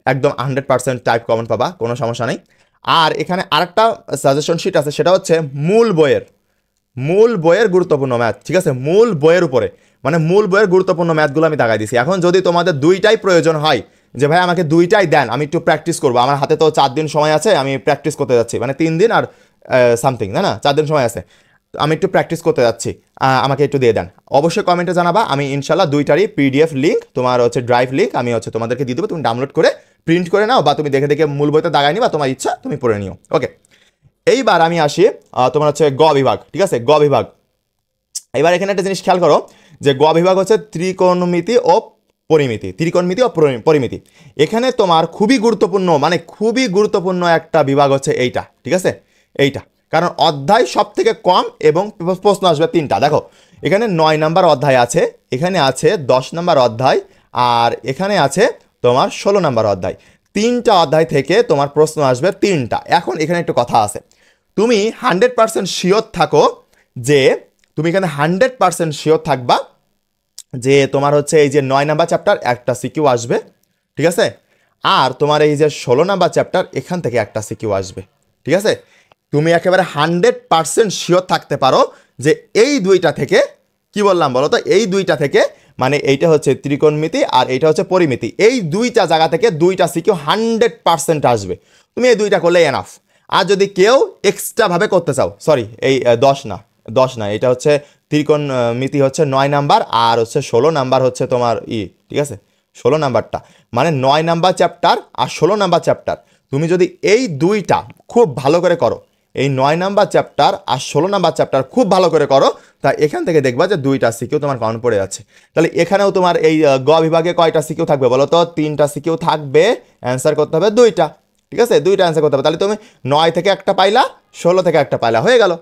একদম 100% টাইপ কমন পাবা, কোনো সমস্যা নেই। আর এখানে আরেকটা সাজেশন শিট আছে, সেটা হচ্ছে মূল বইয়ের গুরুত্বপূর্ণ ম্যাথ, ঠিক আছে। মূল বইয়ের উপরে মানে মূল বইয়ের গুরুত্বপূর্ণ ম্যাথগুলো আমি দাগাই দিছি। এখন যদি তোমাদের 2টাই প্রয়োজন হয় যে ভাই আমাকে 2টাই দেন, আমি একটু প্র্যাকটিস করবো, আমার হাতে তো 4 দিন সময় আছে, আমি প্র্যাকটিস করতে যাচ্ছি, মানে 3 দিন আর সামথিং, না 4 দিন সময় আছে, আমি একটু প্র্যাকটিস করতে যাচ্ছি, আমাকে একটু দিয়ে দেন, অবশ্যই কমেন্টে জানাবা। আমি ইনশাল্লাহ 2টারই PDF লিঙ্ক, তোমার হচ্ছে ড্রাইভ লিঙ্ক আমি হচ্ছে তোমাদেরকে দিয়ে দেবো, তুমি ডাউনলোড করে প্রিন্ট করে নাও, বা তুমি দেখে দেখে মূল বইতে দাগাই নিবা, তোমার ইচ্ছা তুমি পড়ে নিও। ওকে, এইবার আমি আসি তোমার হচ্ছে গ বিভাগ, ঠিক আছে। গ বিভাগ, এবার এখানে একটা জিনিস খেয়াল করো যে গ বিভাগ হচ্ছে ত্রিকোণমিতি ও পরিমিতি, ত্রিকোণমিতি ও পরিমিতি। এখানে তোমার খুবই গুরুত্বপূর্ণ মানে খুবই গুরুত্বপূর্ণ একটা বিভাগ হচ্ছে এইটা, ঠিক আছে, এইটা। কারণ অধ্যায় সব থেকে কম এবং প্রশ্ন আসবে 3টা। দেখো এখানে 9 নাম্বার অধ্যায় আছে, এখানে আছে 10 নাম্বার অধ্যায়, আর এখানে আছে তোমার 16 নাম্বার অধ্যায়। 3টা অধ্যায় থেকে তোমার প্রশ্ন আসবে 3টা। এখন এখানে একটু কথা আছে, তুমি 100% শিওর থাকো যে তুমি এখানে 100% শিওর থাকবা যে তোমার হচ্ছে এই যে 9 নাম্বার চ্যাপ্টার একটা সিকিউ আসবে, ঠিক আছে। আর তোমার এই যে 16 নাম্বার চ্যাপ্টার এখান থেকে একটা সিকিউ আসবে, ঠিক আছে। তুমি একেবারে 100% শিওর থাকতে পারো যে এই 2টা থেকে, কি বললাম বলো তো, এই 2টা থেকে মানে এইটা হচ্ছে ত্রিকোণমিতি আর এইটা হচ্ছে পরিমিতি, এই 2টা জায়গা থেকে 2টা সিকিউ 100% আসবে। তুমি এই 2টা করলে এনাফ। আর যদি কেউ এক্সট্রাভাবে করতে চাও, সরি এই 10 না, এটা হচ্ছে ত্রিকোণমিতি হচ্ছে 9 নাম্বার আর হচ্ছে 16 নাম্বার হচ্ছে তোমার ঠিক আছে, 16 নাম্বারটা মানে 9 নাম্বার চ্যাপ্টার আর 16 নাম্বার চ্যাপ্টার। তুমি যদি এই 2টা খুব ভালো করে করো, এই 9 নাম্বার চ্যাপ্টার আর 16 নাম্বার চ্যাপ্টার খুব ভালো করে করো, তা এখান থেকে দেখবা যে 2টা সিকিউ তোমার কমন পড়ে যাচ্ছে। তাহলে এখানেও তোমার এই গ বিভাগে কয়টা সিকিউ থাকবে বলো তো? 3টা সিকিউ থাকবে, অ্যান্সার করতে হবে 2টা, ঠিক আছে, 2টা অ্যান্সার করতে হবে। তাহলে তুমি 9 থেকে একটা পাইলা, 16 থেকে একটা পাইলা, হয়ে গেল।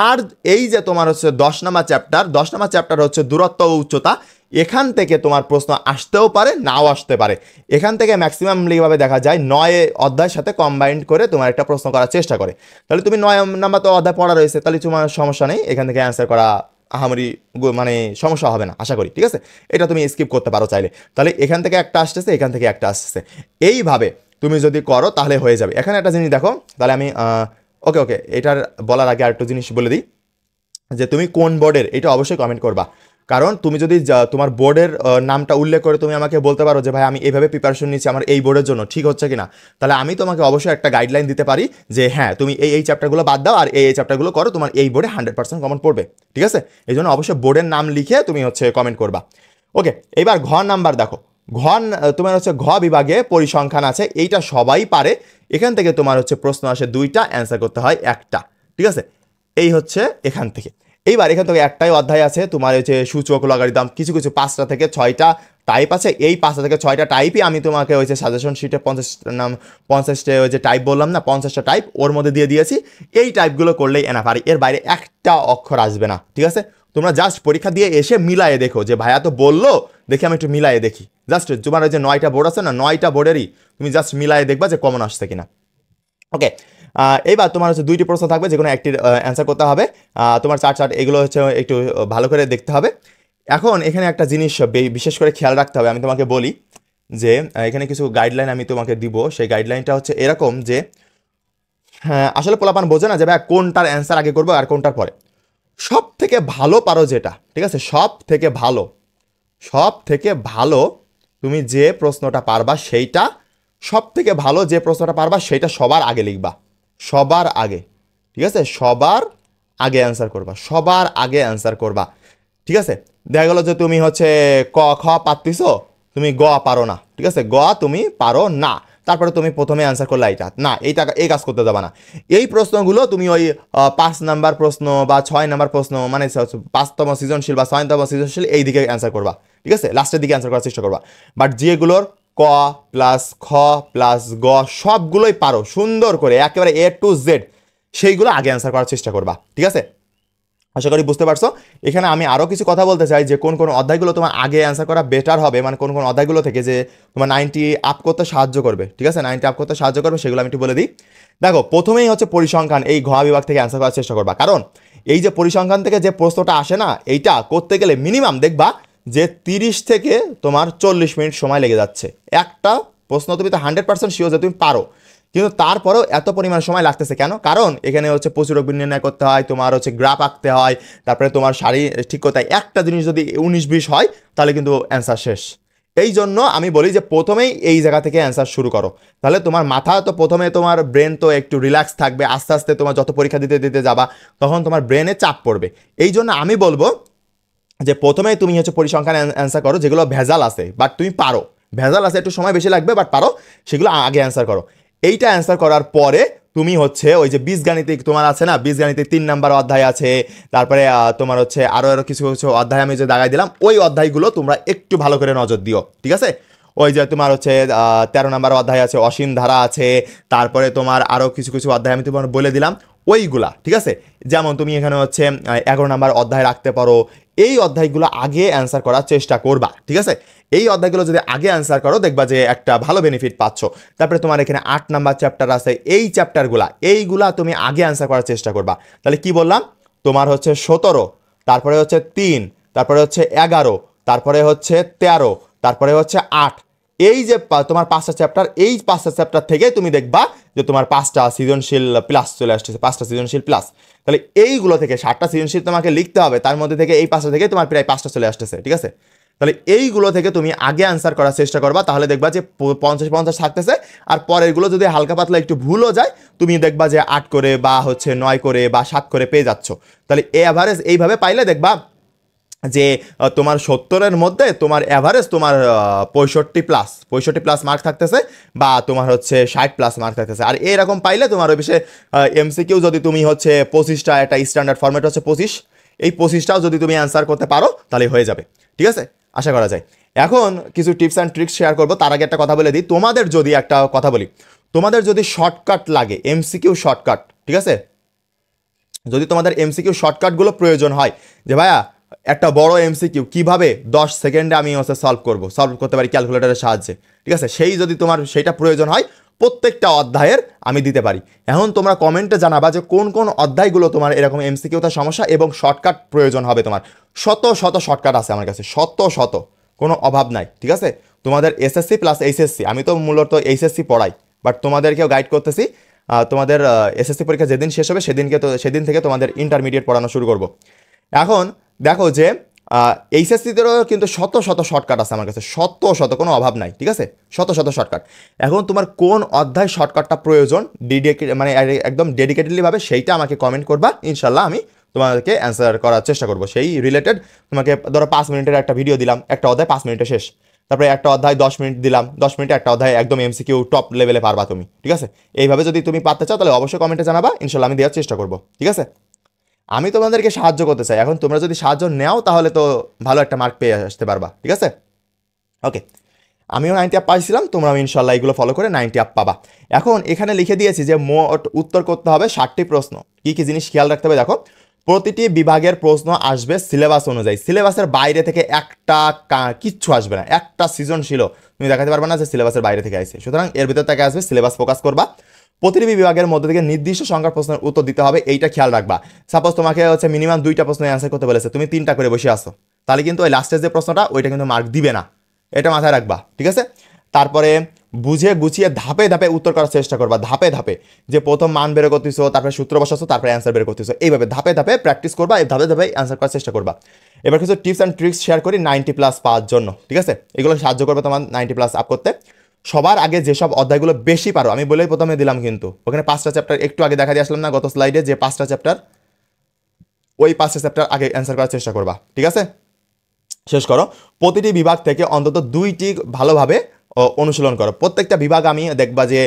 আর এই যে তোমার হচ্ছে 10 নাম্বার চ্যাপ্টার হচ্ছে দূরত্ব ও উচ্চতা, এখান থেকে তোমার প্রশ্ন আসতেও পারে নাও আসতে পারে। এখান থেকে ম্যাক্সিমামলিভাবে দেখা যায় 9 অধ্যায়ের সাথে কম্বাইন্ড করে তোমার একটা প্রশ্ন করার চেষ্টা করে। তাহলে তুমি 9 নাম্বার তো অধ্যায় পড়া রয়েছে, তাহলে তোমার সমস্যা নেই, এখান থেকে অ্যান্সার করা আহামরি মানে সমস্যা হবে না আশা করি, ঠিক আছে। এটা তুমি স্কিপ করতে পারো চাইলে। তাহলে এখান থেকে একটা আসতেছে, এখান থেকে একটা আসতেছে, এইভাবে তুমি যদি করো তাহলে হয়ে যাবে। এখানে একটা জিনিস দেখো, তাহলে আমি ওকে এটার বলার আগে আরেকটু জিনিস বলে দিই যে তুমি কোন বোর্ডের, এটা অবশ্যই কমেন্ট করবা। কারণ তুমি যদি তোমার বোর্ডের নামটা উল্লেখ করে তুমি আমাকে বলতে পারো যে ভাই আমি এইভাবে প্রিপারেশন নিচ্ছি আমার এই বোর্ডের জন্য, ঠিক হচ্ছে কিনা, তাহলে আমি তোমাকে অবশ্যই একটা গাইডলাইন দিতে পারি যে হ্যাঁ তুমি এই চ্যাপ্টারগুলো বাদ দাও আর এই চ্যাপ্টারগুলো করো, তোমার এই বোর্ডে 100% কমন পড়বে, ঠিক আছে। এই জন্য অবশ্যই বোর্ডের নাম লিখে তুমি হচ্ছে কমেন্ট করবা। ওকে, এবার ঘ নাম্বার দেখো, তোমার হচ্ছে ঘ বিভাগে পরিসংখ্যান আছে, এইটা সবাই পারে। এখান থেকে তোমার হচ্ছে প্রশ্ন আসে 2টা, অ্যান্সার করতে হয় একটা, ঠিক আছে। এই হচ্ছে এখান থেকে। এইবার এখান থেকে একটাই অধ্যায় আছে তোমার হচ্ছে সূচক লগারিদম, কিছু 5টা থেকে 6টা টাইপ আছে, এই 5টা থেকে 6টা টাইপই আমি তোমাকে ওই যে সাজেশন শিটে 50টা ওই যে টাইপ বললাম না, 50টা টাইপ ওর মধ্যে দিয়ে দিয়েছি। এই টাইপগুলো করলেই এনাফ, আর এর বাইরে একটা অক্ষর আসবে না, ঠিক আছে? তোমরা জাস্ট পরীক্ষা দিয়ে এসে মিলায়ে দেখো, যে ভাইয়া তো বললো, দেখি আমি একটু মিলায়ে দেখি। জাস্ট তোমার ওই যে 9টা বোর্ড আছে না, 9টা বোর্ডেরই তুমি জাস্ট মিলায়ে দেখবা যে কমন আসছে কিনা। ওকে, এইবার তোমার হচ্ছে 2টি প্রশ্ন থাকবে, যে কোনো একটির অ্যান্সার করতে হবে। তোমার চার্ট এগুলো হচ্ছে একটু ভালো করে দেখতে হবে। এখন এখানে একটা জিনিস বিশেষ করে খেয়াল রাখতে হবে, আমি তোমাকে বলি যে এখানে কিছু গাইডলাইন আমি তোমাকে দিব। সেই গাইডলাইনটা হচ্ছে এরকম যে হ্যাঁ, আসলে পোলাপান বোঝে না যে ভাই কোনটার অ্যান্সার আগে করবো আর কোনটার পরে। সব থেকে ভালো পারো যেটা, ঠিক আছে, সব থেকে ভালো তুমি যে প্রশ্নটা পারবা সেইটা, সব থেকে ভালো যে প্রশ্নটা পারবা সেইটা সবার আগে লিখবা, সবার আগে, ঠিক আছে? সবার আগে অ্যান্সার করবা, ঠিক আছে? দেখা গেলো যে তুমি হচ্ছে ক খ পারতিছো, তুমি গ পারো না, ঠিক আছে? গ তুমি পারো না, তারপরে তুমি প্রথমে অ্যান্সার করলে এইটা না, এই কাজ করতে যাবা না। এই প্রশ্নগুলো তুমি ওই 5 নাম্বার প্রশ্ন বা 6 নাম্বার প্রশ্ন, মানে 5তম সৃজনশীল বা 6তম সৃজনশীল, এই দিকে অ্যান্সার করবা, ঠিক আছে? লাস্টের দিকে অ্যান্সার করার চেষ্টা করবা। বাট যেগুলোর ক প্লাস খ প্লাস গ সবগুলোই পারো সুন্দর করে, একেবারে A to Z, সেইগুলো আগে অ্যান্সার করার চেষ্টা করবা, ঠিক আছে? আশা করি বুঝতে পারছো। এখানে আমি আরও কিছু কথা বলতে চাই, যে কোন কোন অধ্যায়গুলো তোমার আগে অ্যান্সার করা বেটার হবে, মানে কোন কোন অধ্যায়গুলো থেকে যে তোমার 90 আপ করতে সাহায্য করবে, ঠিক আছে? 90 আপ করতে সাহায্য করবে, সেগুলো আমি একটু বলে দিই। দেখো, প্রথমেই হচ্ছে পরিসংখ্যান, এই ঘ বিভাগ থেকে অ্যান্সার করার চেষ্টা করবা, কারণ এই যে পরিসংখ্যান থেকে যে প্রশ্নটা আসে না, এইটা করতে গেলে মিনিমাম দেখবা যে 30 থেকে তোমার 40 মিনিট সময় লেগে যাচ্ছে। একটা প্রশ্ন তুমি তো 100% শিওর যে তুমি পারো, কিন্তু তারপরেও এত পরিমাণ সময় লাগতেছে কেন? কারণ এখানে হচ্ছে প্রচুরক বিনির্ণয় করতে হয়, তোমার হচ্ছে গ্রাফ আঁকতে হয়, তারপরে তোমার সারি ঠিক করতে হয়। একটা জিনিস যদি 19-20 হয় তাহলে কিন্তু অ্যান্সার শেষ। এই জন্য আমি বলি যে প্রথমেই এই জায়গা থেকে অ্যান্সার শুরু করো, তাহলে তোমার মাথা তো প্রথমে, তোমার ব্রেন তো একটু রিল্যাক্স থাকবে, আস্তে আস্তে তোমার যত পরীক্ষা দিতে দিতে যাবা তখন তোমার ব্রেনে চাপ পড়বে। এই জন্য আমি বলবো যে প্রথমেই তুমি হচ্ছে পরিসংখ্যান অ্যান্সার করো, যেগুলো ভেজাল আছে বাট তুমি পারো, ভেজাল আছে একটু সময় বেশি লাগবে বাট পারো, সেগুলো আগে অ্যান্সার করো। এইটা অ্যান্সার করার পরে তুমি হচ্ছে ওই যে বীজগাণিতিক তোমার আছে না, বীজগাণিতিক 3 নাম্বার অধ্যায় আছে, তারপরে তোমার হচ্ছে আরও কিছু কিছু অধ্যায় আমি যে দাগাই দিলাম, ওই অধ্যায়গুলো তোমরা একটু ভালো করে নজর দিও, ঠিক আছে? ওই যে তোমার হচ্ছে 13 নাম্বার অধ্যায় আছে, অসীম ধারা আছে, তারপরে তোমার আরও কিছু কিছু অধ্যায় আমি তোমার বলে দিলাম, ওইগুলা, ঠিক আছে? যেমন তুমি এখানে হচ্ছে 11 নাম্বার অধ্যায় রাখতে পারো। এই অধ্যায়গুলো আগে অ্যান্সার করার চেষ্টা করবা, ঠিক আছে? এই অধ্যায়গুলো যদি আগে অ্যান্সার করো দেখবা যে একটা ভালো বেনিফিট পাচ্ছ। তারপরে তোমার এখানে 8 নাম্বার চ্যাপ্টার আছে, এই এইগুলা তুমি আগে অ্যান্সার করার চেষ্টা করবা। তাহলে কি বললাম, তোমার হচ্ছে 17, তারপরে হচ্ছে 3, তারপরে হচ্ছে 11, তারপরে হচ্ছে 13, তারপরে হচ্ছে 8, এই যে তোমার 5টা চ্যাপ্টার, এই 5টা চ্যাপ্টার থেকে তুমি দেখবা যে তোমার 5টা সৃজনশীল প্লাস চলে আসতেছে, 5টা সৃজনশীল প্লাস। তাহলে এইগুলো থেকে 7টা সৃজনশীল তোমাকে লিখতে হবে, তার মধ্যে থেকে এই 5টা থেকে তোমার প্রায় 5টা চলে আসতেছে, ঠিক আছে? তাহলে এইগুলো থেকে তুমি আগে অ্যান্সার করার চেষ্টা করবা, তাহলে দেখবা যে 50-50 থাকতেছে। আর পরেরগুলো যদি হালকা পাতলা একটু ভুলও যায়, তুমি দেখবা যে 8 করে বা হচ্ছে 9 করে বা 7 করে পেয়ে যাচ্ছ। তাহলে এভারেজ এইভাবে পাইলে দেখবা যে তোমার 70-এর মধ্যে তোমার অ্যাভারেজ তোমার 65 প্লাস মার্ক থাকতেছে, বা তোমার হচ্ছে 60 প্লাস মার্ক থাকতেছে। আর এরকম পাইলে তোমার ওই বিষয়ে এমসিকিউ যদি তুমি হচ্ছে 25টা, একটা স্ট্যান্ডার্ড ফরম্যাট হচ্ছে 25, এই 25টাও যদি তুমি অ্যান্সার করতে পারো তাহলে হয়ে যাবে, ঠিক আছে? আশা করা যায়। এখন কিছু টিপস অ্যান্ড ট্রিক্স শেয়ার করবো, তার আগে একটা কথা বলে দিই, তোমাদের যদি একটা কথা বলি, তোমাদের যদি শর্টকাট লাগে, এমসিকিউ শর্টকাট, ঠিক আছে? যদি তোমাদের এমসিকিউ শর্টকাটগুলো প্রয়োজন হয়, যে ভাইয়া একটা বড় এমসিকিউ কিভাবে 10 সেকেন্ডে আমি হচ্ছে সলভ করতে পারি ক্যালকুলেটরের সাহায্যে, ঠিক আছে? সেই যদি তোমার সেইটা প্রয়োজন হয়, প্রত্যেকটা অধ্যায়ের আমি দিতে পারি। এখন তোমরা কমেন্টে জানাবা যে কোন কোন অধ্যায়গুলো তোমার এরকম এমসিকিউতে সমস্যা এবং শর্টকাট প্রয়োজন হবে তোমার। শত শত শর্টকাট আছে আমার কাছে, শত, কোনো অভাব নাই, ঠিক আছে? তোমাদের এসএসসি প্লাস এইচএসসি, আমি তো মূলত এইচএসসি পড়াই, বাট তোমাদেরকেও গাইড করতেছি। তোমাদের এসএসসি পরীক্ষা যেদিন শেষ হবে সেদিন থেকে তোমাদের ইন্টারমিডিয়েট পড়ানো শুরু করব। এখন দেখো যে এইচএসসিতেও কিন্তু শত শত শর্টকাট আছে আমার কাছে, শত কোনো অভাব নাই, ঠিক আছে? শত শর্টকাট। এখন তোমার কোন অধ্যায় শর্টকাটটা প্রয়োজন, মানে একদম ডেডিকেটেডলিভাবে সেইটা আমাকে কমেন্ট করবা, ইনশাল্লাহ আমি তোমাদেরকে অ্যান্সার করার চেষ্টা করবো। সেই রিলেটেড তোমাকে ধরো 5 মিনিটের একটা ভিডিও দিলাম, একটা অধ্যায় 5 মিনিটে শেষ, তারপরে একটা অধ্যায় 10 মিনিট দিলাম, 10 মিনিটে একটা অধ্যায় একদম এমসিকিউ টপ লেভেলে পারবা তুমি, ঠিক আছে? এইভাবে যদি তুমি পারতে চাও তাহলে অবশ্যই কমেন্টে জানাবা, ইনশাল্লাহ আমি দেওয়ার চেষ্টা করবো, ঠিক আছে? আমি তোমাদেরকে সাহায্য করতে চাই, এখন তোমরা যদি সাহায্য নেও তাহলে তো ভালো একটা মার্ক পেয়ে আসতে পারবা, ঠিক আছে? ওকে, আমিও 90 আপ পাইছিলাম, তোমরাও ইনশাল্লাহ এগুলো ফলো করে 90 আপ পাবা। এখন এখানে লিখে দিয়েছি যে মোট উত্তর করতে হবে 60টি প্রশ্ন। কি কি জিনিস খেয়াল রাখতে হবে দেখো, প্রতিটি বিভাগের প্রশ্ন আসবে সিলেবাস অনুযায়ী, সিলেবাসের বাইরে থেকে একটা কিচ্ছু আসবে না, একটা সৃজনশীল তুমি দেখাতে পারবে না যে সিলেবাসের বাইরে থেকে আসছে, সুতরাং এর ভিতর থেকে আসবে, সিলেবাস ফোকাস করবা। প্রতিটি বিভাগের মধ্যে থেকে নির্দিষ্ট সংখ্যার প্রশ্নের উত্তর দিতে হবে, এইটা খেয়াল রাখবা। সাপোজ তোমাকে হচ্ছে মিনিমাম 2টা প্রশ্ন অ্যান্সার করতে বলেছে, তুমি 3টা করে বসে আসো, তাহলে কিন্তু ওই লাস্টের যে প্রশ্নটা ওইটা কিন্তু মার্ক দিবে না, এটা মাথায় রাখবা, ঠিক আছে। তারপরে বুঝে গুছিয়ে ধাপে ধাপে উত্তর করার চেষ্টা করবা, ধাপে ধাপে, যে প্রথম মান বের করতেছো, তারপরে সূত্র বসাচ্ছো, তারপরে অ্যান্সার বের করতেছো, এইভাবে ধাপে ধাপে প্র্যাকটিস করবা, ধাপে ধাপে অ্যান্সার করার চেষ্টা করবা। এবার কিছু টিপস অ্যান্ড ট্রিক্স শেয়ার করি 90+ পাওয়ার জন্য, ঠিক আছে। এগুলো সাহায্য করবে তোমার 90+ আপ করতে। সবার আগে যেসব অধ্যায়গুলো বেশি পারো, আমি বলেই প্রথমে দিলাম কিন্তু ওখানে 5টা চ্যাপ্টার একটু আগে দেখা দিয়ে আসলাম না গত স্লাইডে, যে 5টা চ্যাপ্টার, ওই 5টা চ্যাপ্টার আগে অ্যান্সার করার চেষ্টা করবা, ঠিক আছে। শেষ করো, প্রতিটি বিভাগ থেকে অন্তত 2টি ভালোভাবে অনুশীলন করো। প্রত্যেকটা বিভাগ আমি দেখবা যে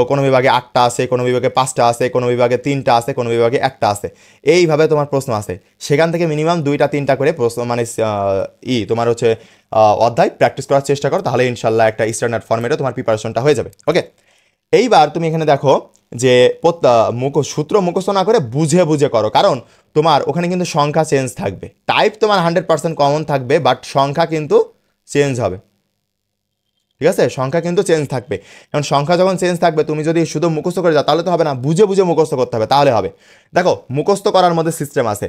কোনো বিভাগে 8টা আছে, কোনো বিভাগে 5টা আছে, কোনো বিভাগে 3টা আছে, কোনো বিভাগে 1টা আছে, এইভাবে তোমার প্রশ্ন আছে, সেখান থেকে মিনিমাম 2টা 3টা করে প্রশ্ন মানে তোমার হচ্ছে অধ্যায় প্র্যাকটিস করার চেষ্টা করো, তাহলে ইনশাল্লাহ একটা স্ট্যান্ডার্ড ফর্মেটে তোমার প্রিপারেশনটা হয়ে যাবে। ওকে, এইবার তুমি এখানে দেখো যে সূত্র মুখস্থ না করে বুঝে বুঝে করো, কারণ তোমার ওখানে কিন্তু সংখ্যা চেঞ্জ থাকবে, টাইপ তোমার 100% কমন থাকবে, বাট সংখ্যা কিন্তু চেঞ্জ হবে, ঠিক আছে, সংখ্যা কিন্তু চেঞ্জ থাকবে। এখন সংখ্যা যখন চেঞ্জ থাকবে, তুমি যদি শুধু মুখস্থ করে যাও তাহলে তো হবে না, বুঝে বুঝে মুখস্থ করতে হবে, তাহলে হবে। দেখো মুখস্থ করার মধ্যে সিস্টেম আছে,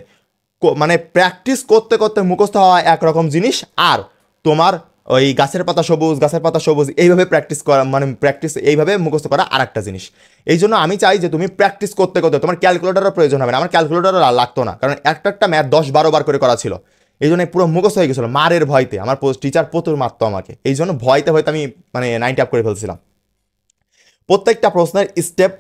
মানে প্র্যাকটিস করতে করতে মুখস্থ হওয়া একরকম জিনিস, আর তোমার ওই গাছের পাতা সবুজ, গাছের পাতা সবুজ এইভাবে প্র্যাকটিস করা, মানে প্র্যাকটিস এইভাবে মুখস্থ করা আর একটা জিনিস। এই জন্য আমি চাই যে তুমি প্র্যাকটিস করতে করতে, তোমার ক্যালকুলেটারের প্রয়োজন হবে না, আমার ক্যালকুলেটারও লাগতো না, কারণ একটা একটা ম্যাথ 10-12 বার করে করা ছিল, এই জন্য পুরো মুখস্থ হয়ে গেছিলো মারের ভয়তে, আমার টিচার প্রচুর মারতো আমাকে, এই জন্য ভয়তে হয়তো আমি মানে 90 আপ করে ফেলছিলাম। প্রত্যেকটা প্রশ্নের স্টেপ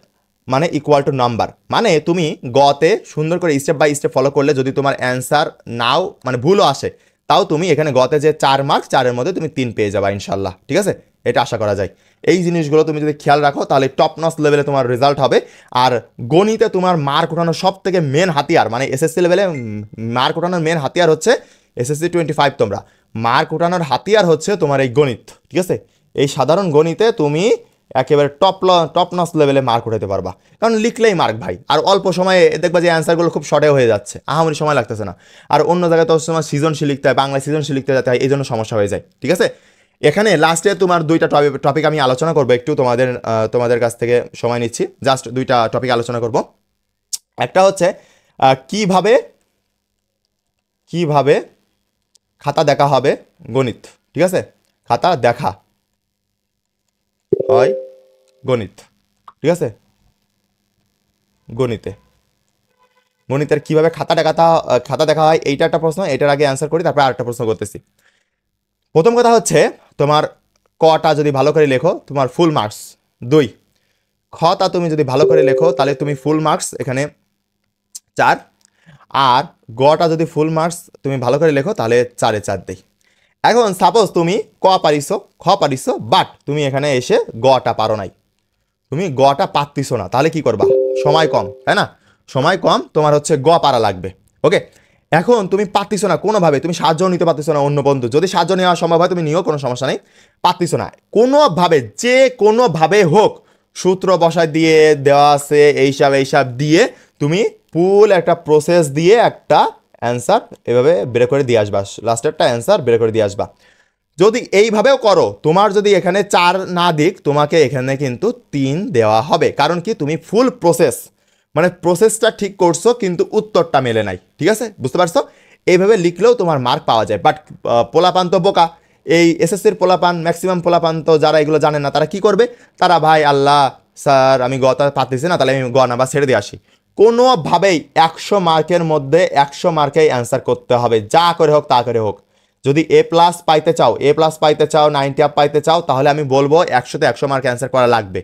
মানে ইকুয়াল টু নাম্বার, মানে তুমি গতে সুন্দর করে স্টেপ বাই স্টেপ ফলো করলে যদি তোমার অ্যান্সার নাও মানে ভুলও আসে, তাও তুমি এখানে গতে যে 4 মার্ক, 4-এর মধ্যে তুমি 3 পেয়ে যাবা ইনশাল্লাহ, ঠিক আছে, এটা আশা করা যায়। এই জিনিসগুলো তুমি যদি খেয়াল রাখো তাহলে টপ নচ লেভেলে তোমার রেজাল্ট হবে। আর গণিতে তোমার মার্ক ওঠানোর সব থেকে মেন হাতিয়ার, মানে এসএসসি লেভেলে মার্ক ওঠানোর মেন হাতিয়ার হচ্ছে এসএসসি 25, তোমরা মার্ক ওঠানোর হাতিয়ার হচ্ছে তোমার এই গণিত, ঠিক আছে। এই সাধারণ গণিতে তুমি একেবারে টপ নচ লেভেলে মার্ক উঠাতে পারবা, কারণ লিখলেই মার্ক ভাই, আর অল্প সময়ে দেখবা যে অ্যান্সারগুলো খুব শর্টে হয়ে যাচ্ছে, আহামরি সময় লাগতেছে না। আর অন্য জায়গায় তো সময় সৃজনশীল লিখতে হয়, বাংলায় সৃজনশীল লিখতে যেতে হয়, এই জন্য সমস্যা হয়ে যায়, ঠিক আছে। এখানে লাস্টে তোমার 2টা টপিক আমি আলোচনা করবো, একটু তোমাদের কাছ থেকে সময় নিচ্ছি, জাস্ট 2টা টপিক আলোচনা করব। একটা হচ্ছে কিভাবে কিভাবে খাতা দেখা হবে গণিত, ঠিক আছে, খাতা দেখা হয় গণিত, ঠিক আছে, গণিতের কিভাবে খাতা দেখা হয়, এইটা একটা প্রশ্ন, এটার আগে অ্যান্সার করি, তারপরে আরেকটা প্রশ্ন করতেছি। প্রথম কথা হচ্ছে তোমার কটা যদি ভালো করে লেখো তোমার ফুল মার্কস 2, খটা তুমি যদি ভালো করে লেখো তাহলে তুমি ফুল মার্কস এখানে 4, আর গটা যদি ফুল মার্কস তুমি ভালো করে লেখো তাহলে 4-এ 4 দেই। এখন সাপোজ তুমি ক পারিছো, খ পারিছো, বাট তুমি এখানে এসে গটা পারো নাই, তুমি গটা পারতিছো না, তাহলে কি করবা, সময় কম, তাই না, সময় কম, তোমার হচ্ছে গ পারা লাগবে। ওকে, এখন তুমি পারতিছো না কোনোভাবে, তুমি সাহায্য নিতে পারতিছো না অন্য বন্ধু, যদি সাহায্য নেওয়া সম্ভব হয় তুমি নিও, কোনো সমস্যা নেই, পারতিছো না কোনোভাবে, যে কোনোভাবে হোক, সূত্র বসায় দিয়ে দেওয়া আছে এইসব দিয়ে তুমি ফুল একটা প্রসেস দিয়ে একটা অ্যান্সার এভাবে বের করে দিয়ে আসবা, লাস্টেরটা অ্যান্সার বের করে দিয়ে আসবা। যদি এইভাবেও করো, তোমার যদি এখানে 4 না দিক, তোমাকে এখানে কিন্তু 3 দেওয়া হবে, কারণ কি তুমি ফুল প্রসেস মানে প্রসেসটা ঠিক করছো কিন্তু উত্তরটা মেলে নাই, ঠিক আছে, বুঝতে পারছো। এইভাবে লিখলেও তোমার মার্ক পাওয়া যায়, বাট পোলাপান তো বোকা, এই এসএসসির পোলাপান, ম্যাক্সিমাম পোলাপান তো যারা এগুলো জানে না, তারা কি করবে, তারা ভাই আল্লাহ স্যার আমি গটা পাচ্ছি না, তাহলে আমি গ নাম্বার ছেড়ে দিয়ে আসি। কোনোভাবেই 100 মার্কের মধ্যে 100 মার্কেই অ্যান্সার করতে হবে, যা করে হোক তা করে হোক। যদি এ প্লাস পাইতে চাও 90 আপ পাইতে চাও, তাহলে আমি বলবো 100-তে 100 মার্ক অ্যান্সার করা লাগবে,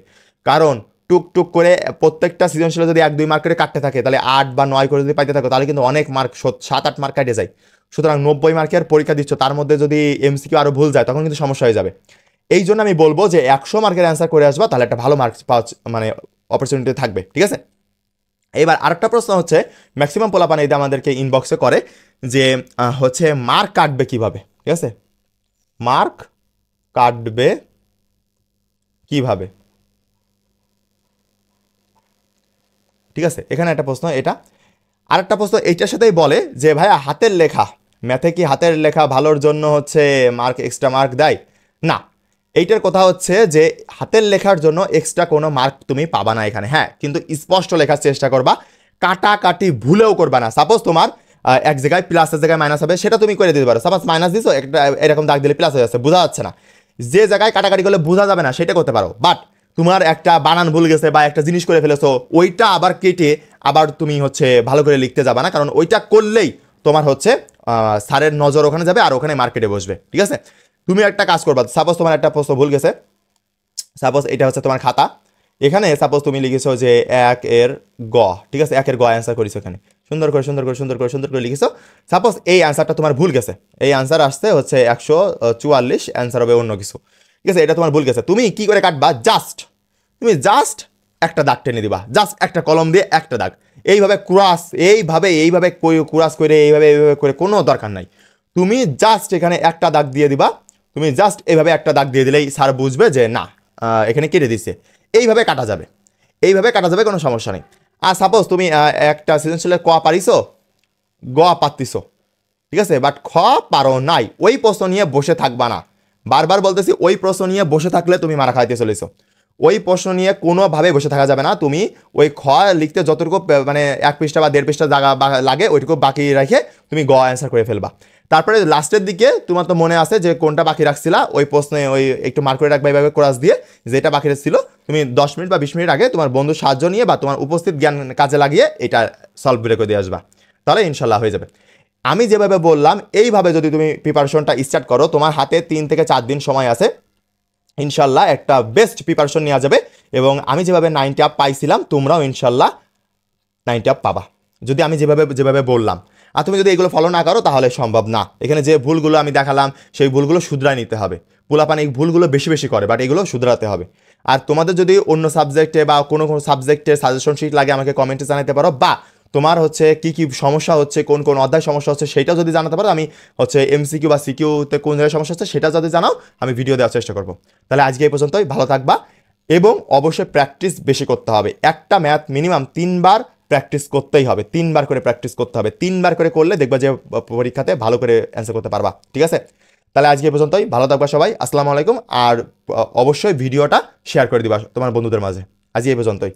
কারণ টুকটুক করে প্রত্যেকটা সৃজনশীল যদি 1-2 মার্ক করে কাটতে থাকে, তাহলে 8 বা 9 করে যদি পাইতে থাকো তাহলে কিন্তু অনেক মার্ক 7-8 মার্ক কাটে যায়। সুতরাং 90 মার্কের পরীক্ষা দিচ্ছ, তার মধ্যে যদি এমসিকিউ আরও ভুল যায় তখন কিন্তু সমস্যা হয়ে যাবে। এই জন্য আমি বলবো যে 100 মার্কের অ্যান্সার করে আসবা, তাহলে একটা ভালো মার্কস পাওয়া মানে অপরচুনিটি থাকবে, ঠিক আছে। এবার আরেকটা প্রশ্ন হচ্ছে, ম্যাক্সিমাম পোলাপান এটা আমাদেরকে ইনবক্সে করে যে হচ্ছে মার্ক কাটবে কিভাবে, ঠিক আছে, মার্ক কাটবে কিভাবে? ঠিক আছে, এখানে একটা প্রশ্ন এটা। আরেকটা প্রশ্ন এইটার সাথেই বলে যে ভাইয়া হাতের লেখা, ম্যাথে কি হাতের লেখা ভালোর জন্য হচ্ছে মার্ক, এক্সট্রা মার্ক দেয়? না, এইটার কথা হচ্ছে যে হাতের লেখার জন্য এক্সট্রা কোনো মার্ক তুমি পাবা না এখানে। হ্যাঁ, কিন্তু স্পষ্ট লেখার চেষ্টা করবা, কাটাকাটি ভুলেও করবা না। সাপোজ তোমার এক জায়গায় প্লাসের জায়গায় মাইনাস হবে, সেটা তুমি করে দিতে পারো। সাপোজ মাইনাস দিছো, একটা এরকম দাগ দিলে প্লাস হয়ে যাচ্ছে, বোঝা যাচ্ছে না, যে জায়গায় কাটাকাটি করলে বোঝা যাবে না সেটা করতে পারো। বাট তোমার একটা বানান ভুল গেছে বা একটা জিনিস করে ফেলেছো, ওইটা আবার কেটে আবার তুমি হচ্ছে ভালো করে লিখতে যাবে না, কারণ ওইটা করলেই তোমার হচ্ছে স্যারের নজর ওখানে যাবে আর ওখানে মার্কেটে বসবে। ঠিক আছে, তুমি একটা কাজ করবা, সাপোজ তোমার একটা প্রশ্ন ভুল গেছে, সাপোজ এটা হচ্ছে তোমার খাতা, এখানে সাপোজ তুমি লিখেছো যে 1 এর গ, ঠিক আছে, 1 এর গ অ্যান্সার করেছো, এখানে সুন্দর করে সুন্দর করে সুন্দর করে সুন্দর করে লিখেছো। সাপোজ এই অ্যান্সারটা তোমার ভুল গেছে, এই অ্যান্সার আসছে হচ্ছে 144, অ্যান্সার হবে অন্য কিছু। ঠিক আছে, এটা তোমার ভুল গেছে, তুমি কি করে কাটবা? তুমি জাস্ট একটা দাগ টেনে দিবা, জাস্ট একটা কলম দিয়ে একটা দাগ, এইভাবে ক্রস, এইভাবে ক্রস করে এইভাবে করে কোনো দরকার নাই। তুমি জাস্ট এখানে একটা দাগ দিয়ে দিবা, তুমি জাস্ট এইভাবে একটা দাগ দিয়ে দিলেই স্যার বুঝবে যে না এখানে কেটে দিচ্ছে। এইভাবে কাটা যাবে, এইভাবে কাটা যাবে, কোনো সমস্যা নেই। আর সাপোজ তুমি একটা সৃজনশীলের ক পারিছো, গ পারতিছো, ঠিক আছে, বাট খ পারো নাই, ওই প্রশ্ন নিয়ে বসে থাকবা না। বারবার বলতেছি, ওই প্রশ্ন নিয়ে বসে থাকলে তুমি মারা খাইতে চলেছো। ওই প্রশ্ন নিয়ে কোনোভাবে বসে থাকা যাবে না। তুমি ওই খ লিখতে যতটুকু মানে 1 পৃষ্ঠা বা 1.5 পৃষ্ঠা জায়গা লাগে ওইটুকু বাকি রেখে তুমি গ অ্যান্সার করে ফেলবা। তারপরে লাস্টের দিকে তোমার তো মনে আছে যে কোনটা বাকি রাখছিলা, ওই প্রশ্নে ওই একটু মার্ক করে রাখবা এইভাবে ক্রস দিয়ে, যেটা বাকি ছিল তুমি 10 মিনিট বা 20 মিনিট আগে তোমার বন্ধুর সাহায্য নিয়ে বা তোমার উপস্থিত জ্ঞান কাজে লাগিয়ে এটা সলভ করে দিয়ে আসবা, তাহলে ইনশাল্লাহ হয়ে যাবে। আমি যেভাবে বললাম এইভাবে যদি তুমি প্রিপারেশনটা স্টার্ট করো, তোমার হাতে 3 থেকে 4 দিন সময় আছে, ইনশাল্লাহ একটা বেস্ট প্রিপারেশন নেওয়া যাবে। এবং আমি যেভাবে 90 আপ পাইছিলাম, তোমরাও ইনশাল্লাহ 90 আপ পাবা, যদি আমি যেভাবে বললাম। আর তুমি যদি এগুলো ফলো না করো তাহলে সম্ভব না। এখানে যে ভুলগুলো আমি দেখালাম সেই ভুলগুলো শুধরায় নিতে হবে। পোলাপান এই ভুলগুলো বেশি বেশি করে, বাট এগুলো শুধরাতে হবে। আর তোমাদের যদি অন্য সাবজেক্টে বা কোনো সাবজেক্টের সাজেশন শিট লাগে আমাকে কমেন্টে জানাতে পারো, বা তোমার হচ্ছে কি কি সমস্যা হচ্ছে, কোন কোন অধ্যায় সমস্যা হচ্ছে সেটাও যদি জানাতে পারো, আমি হচ্ছে এমসিকিউ বা সিকিউতে কোন জায়গায় সমস্যা হচ্ছে সেটা যদি জানাও, আমি ভিডিও দেওয়ার চেষ্টা করবো। তাহলে আজকে এই পর্যন্তই, ভালো থাকবা। এবং অবশ্যই প্র্যাকটিস বেশি করতে হবে। একটা ম্যাথ মিনিমাম 3 বার প্র্যাকটিস করতেই হবে, 3 বার করে প্র্যাকটিস করতে হবে। 3 বার করে করলে দেখবা যে পরীক্ষাতে ভালো করে অ্যান্সার করতে পারবা। ঠিক আছে, তাহলে আজকে এই পর্যন্তই, ভালো থাকবা সবাই, আসসালামু আলাইকুম। আর অবশ্যই ভিডিওটা শেয়ার করে দিবা তোমার বন্ধুদের মাঝে। আজকে এই পর্যন্তই।